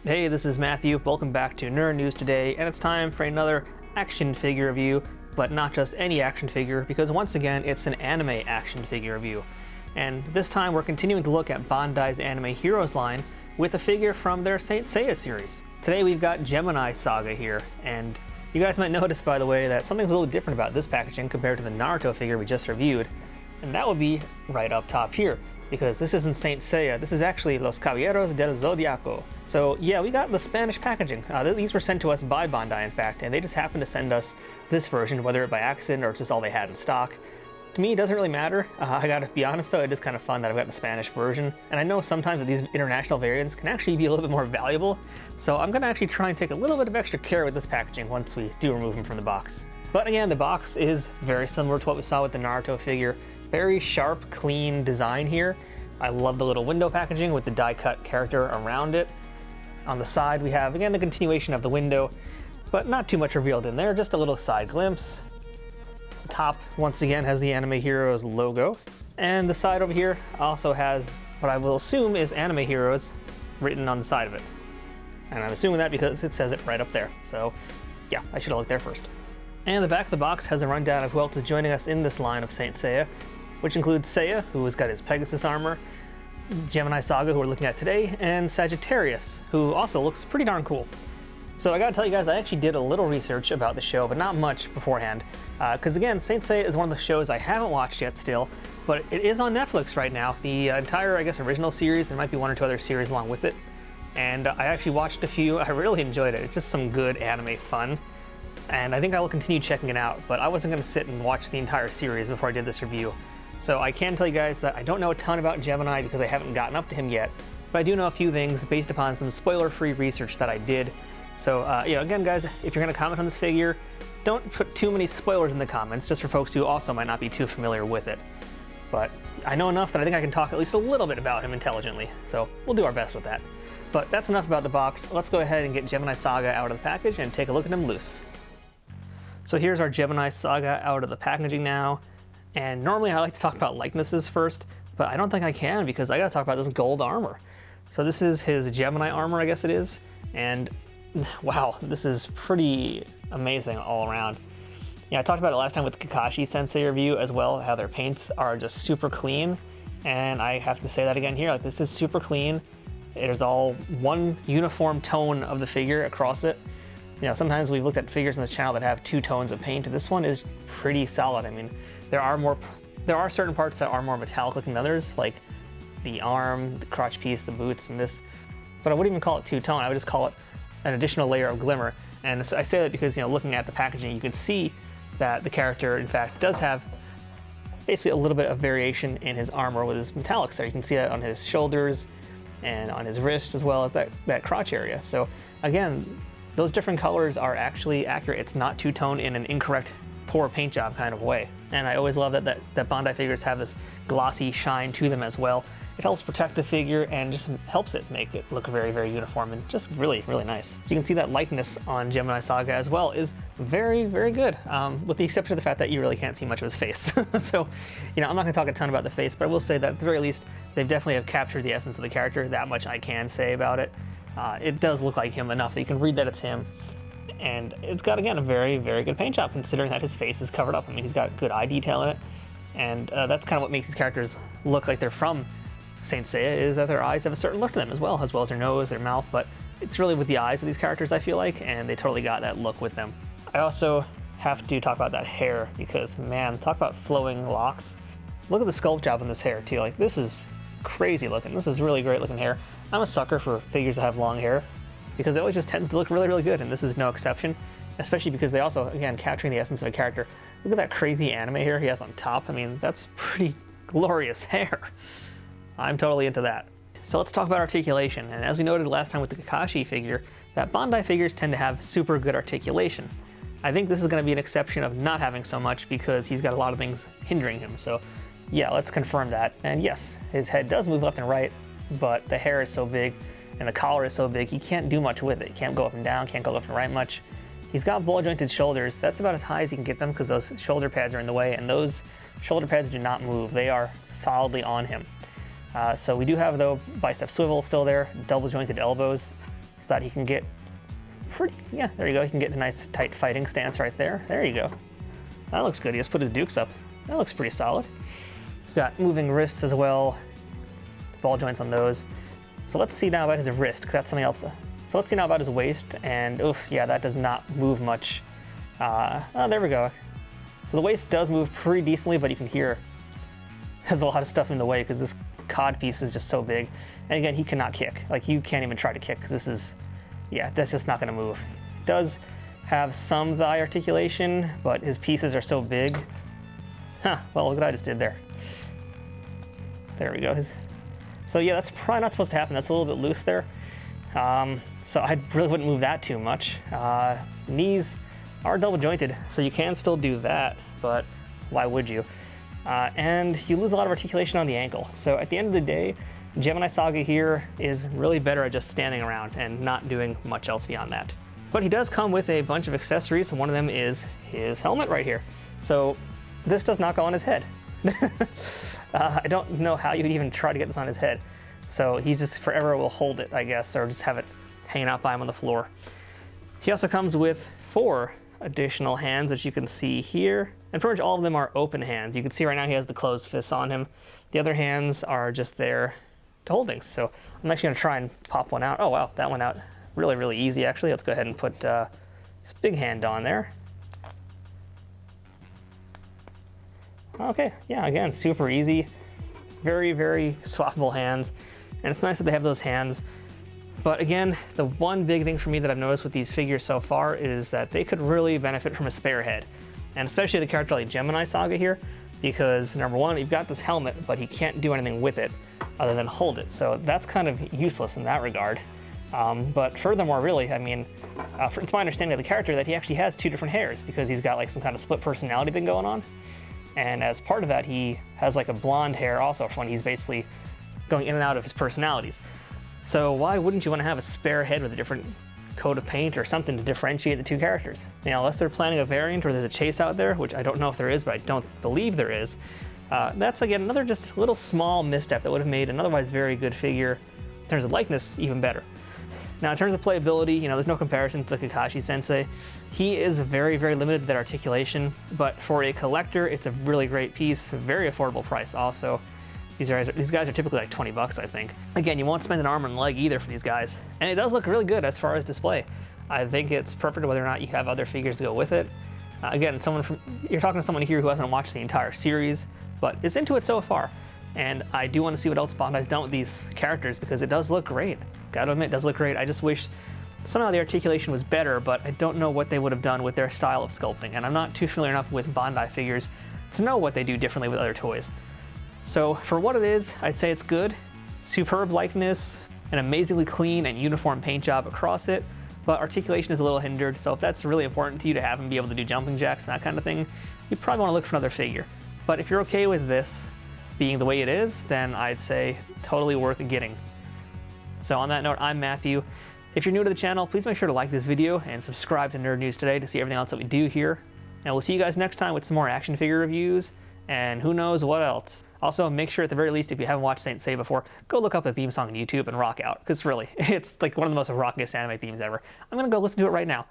Hey, this is Matthew. Welcome back to Nerd News today, and it's time for another action figure review, but not just any action figure, because once again, it's an anime action figure review. And this time, we're continuing to look at Bandai's Anime Heroes line with a figure from their Saint Seiya series. Today, we've got Gemini Saga here, and you guys might notice, by the way, that something's a little different about this packaging compared to the Naruto figure we just reviewed, and that would be right up top here, because this isn't Saint Seiya, this is actually Los Caballeros del Zodiaco. So yeah, we got the Spanish packaging. These were sent to us by Bandai, in fact, and they just happened to send us this version, whether it by accident or it's just all they had in stock. To me, it doesn't really matter. I gotta be honest though, it is kind of fun that I've got the Spanish version, and I know sometimes that these international variants can actually be a little bit more valuable, so I'm gonna actually try and take a little bit of extra care with this packaging once we do remove them from the box. But again, the box is very similar to what we saw with the Naruto figure. Very sharp, clean design here. I love the little window packaging with the die-cut character around it. On the side, we have, again, the continuation of the window, but not too much revealed in there, just a little side glimpse. The top, once again, has the Anime Heroes logo. And the side over here also has what I will assume is Anime Heroes written on the side of it. And I'm assuming that because it says it right up there. So, yeah, I should have looked there first. And the back of the box has a rundown of who else is joining us in this line of Saint Seiya, which includes Seiya, who has got his Pegasus armor, Gemini Saga, who we're looking at today, and Sagittarius, who also looks pretty darn cool. So I gotta tell you guys, I actually did a little research about the show, but not much beforehand, because again, Saint Seiya is one of the shows I haven't watched yet still, but it is on Netflix right now. The entire, I guess, original series, there might be one or two other series along with it, and I actually watched a few. I really enjoyed it. It's just some good anime fun, and I think I will continue checking it out, but I wasn't gonna sit and watch the entire series before I did this review. So I can tell you guys that I don't know a ton about Gemini because I haven't gotten up to him yet, but I do know a few things based upon some spoiler-free research that I did. So again guys, if you're going to comment on this figure, don't put too many spoilers in the comments, just for folks who also might not be too familiar with it. But I know enough that I think I can talk at least a little bit about him intelligently, so we'll do our best with that. But that's enough about the box. Let's go ahead and get Gemini Saga out of the package and take a look at him loose. So here's our Gemini Saga out of the packaging now. And normally I like to talk about likenesses first, but I don't think I can because I gotta talk about this gold armor. So this is his Gemini armor, I guess it is. And wow, this is pretty amazing all around. Yeah, I talked about it last time with the Kakashi Sensei review as well, how their paints are just super clean. And I have to say that again here, like this is super clean. It is all one uniform tone of the figure across it. You know, sometimes we've looked at figures on this channel that have two tones of paint, and this one is pretty solid. I mean, there are certain parts that are more metallic looking than others, like the arm, the crotch piece, the boots, and this. But I wouldn't even call it two-tone. I would just call it an additional layer of glimmer. And so I say that because, you know, looking at the packaging, you can see that the character, in fact, does have basically a little bit of variation in his armor with his metallics there. You can see that on his shoulders and on his wrist, as well as that crotch area. So again, those different colors are actually accurate. It's not two-tone in an incorrect, poor paint job kind of way. And I always love that Bandai figures have this glossy shine to them as well. It helps protect the figure and just helps it make it look very, very uniform and just really, really nice. So you can see that likeness on Gemini Saga as well is very, very good, with the exception of the fact that you really can't see much of his face. So, you know, I'm not gonna talk a ton about the face, but I will say that at the very least, they definitely have captured the essence of the character. That much I can say about it. It does look like him enough that you can read that it's him. And it's got, again, a very, very good paint job considering that his face is covered up. I mean, he's got good eye detail in it. And that's kind of what makes these characters look like they're from Saint Seiya, is that their eyes have a certain look to them as well as their nose, their mouth. But it's really with the eyes of these characters, I feel like, and they totally got that look with them. I also have to talk about that hair because, man, talk about flowing locks. Look at the sculpt job on this hair, too. Like, this is crazy looking. This is really great looking hair. I'm a sucker for figures that have long hair because it always just tends to look really, really good, and this is no exception, especially because they also, again, capturing the essence of a character. Look at that crazy anime hair he has on top. I mean, that's pretty glorious hair. I'm totally into that. So let's talk about articulation, and as we noted last time with the Kakashi figure, that Bandai figures tend to have super good articulation. I think this is going to be an exception of not having so much because he's got a lot of things hindering him, so yeah, let's confirm that. And yes, his head does move left and right, but the hair is so big and the collar is so big, he can't do much with it. He can't go up and down, can't go left and right much. He's got ball jointed shoulders. That's about as high as he can get them because those shoulder pads are in the way, and those shoulder pads do not move. They are solidly on him. So we do have, though, bicep swivel still there, double jointed elbows. so that he can get yeah, there you go. He can get a nice tight fighting stance right there. There you go. That looks good. He just put his dukes up. That looks pretty solid. We've got moving wrists as well. Ball joints on those. So let's see now about his wrist, because that's something else. So let's see now about his waist, and oof, yeah, that does not move much. Oh, there we go. So the waist does move pretty decently, but you can hear there's a lot of stuff in the way because this cod piece is just so big. And again, he cannot kick. Like, you can't even try to kick because this is, yeah, that's just not going to move. It does have some thigh articulation, but his pieces are so big. Huh, well, look what I just did there. There we go. So yeah, that's probably not supposed to happen. That's a little bit loose there. So I really wouldn't move that too much. Knees are double jointed, so you can still do that, but why would you? And you lose a lot of articulation on the ankle. So at the end of the day, Gemini Saga here is really better at just standing around and not doing much else beyond that. But he does come with a bunch of accessories, and one of them is his helmet right here. So this does not go on his head. I don't know how you would even try to get this on his head. So he just forever will hold it, I guess, or just have it hanging out by him on the floor. He also comes with 4 additional hands, as you can see here. And pretty much all of them are open hands. You can see right now he has the closed fists on him. The other hands are just there to hold things. So I'm actually gonna try and pop one out. Oh wow, that went out really, really easy actually. Let's go ahead and put this big hand on there. Okay, yeah, again, super easy. Very, very swappable hands. And it's nice that they have those hands. But again, the one big thing for me that I've noticed with these figures so far is that they could really benefit from a spare head. And especially the character like Gemini Saga here, because number one, you've got this helmet, but he can't do anything with it other than hold it. So that's kind of useless in that regard. But furthermore, really, I mean, it's my understanding of the character that he actually has 2 different hairs because he's got like some kind of split personality thing going on. And as part of that, he has like a blonde hair also when he's basically going in and out of his personalities. So why wouldn't you want to have a spare head with a different coat of paint or something to differentiate the 2 characters? You know, unless they're planning a variant or there's a chase out there, which I don't know if there is, but I don't believe there is. That's again another just little small misstep that would have made an otherwise very good figure in terms of likeness even better. Now in terms of playability, you know, there's no comparison to the Kakashi Sensei. He is very, very limited to that articulation, but for a collector, it's a really great piece, a very affordable price also. These guys are typically like 20 bucks, I think. Again, you won't spend an arm and leg either for these guys. And it does look really good as far as display. I think it's perfect whether or not you have other figures to go with it. Again, you're talking to someone here who hasn't watched the entire series, but is into it so far. And I do want to see what else Bandai's done with these characters because it does look great. Gotta admit, it does look great. I just wish somehow the articulation was better, but I don't know what they would have done with their style of sculpting. And I'm not too familiar enough with Bandai figures to know what they do differently with other toys. So for what it is, I'd say it's good. Superb likeness, an amazingly clean and uniform paint job across it, but articulation is a little hindered. So if that's really important to you to have him be able to do jumping jacks and that kind of thing, you probably want to look for another figure. But if you're okay with this being the way it is, then I'd say totally worth getting. So on that note, I'm Matthew. If you're new to the channel, please make sure to like this video and subscribe to Nerd News Today to see everything else that we do here. And we'll see you guys next time with some more action figure reviews and who knows what else. Also, make sure at the very least, if you haven't watched Saint Seiya before, go look up the theme song on YouTube and rock out, because really, it's like one of the most rockiest anime themes ever. I'm gonna go listen to it right now.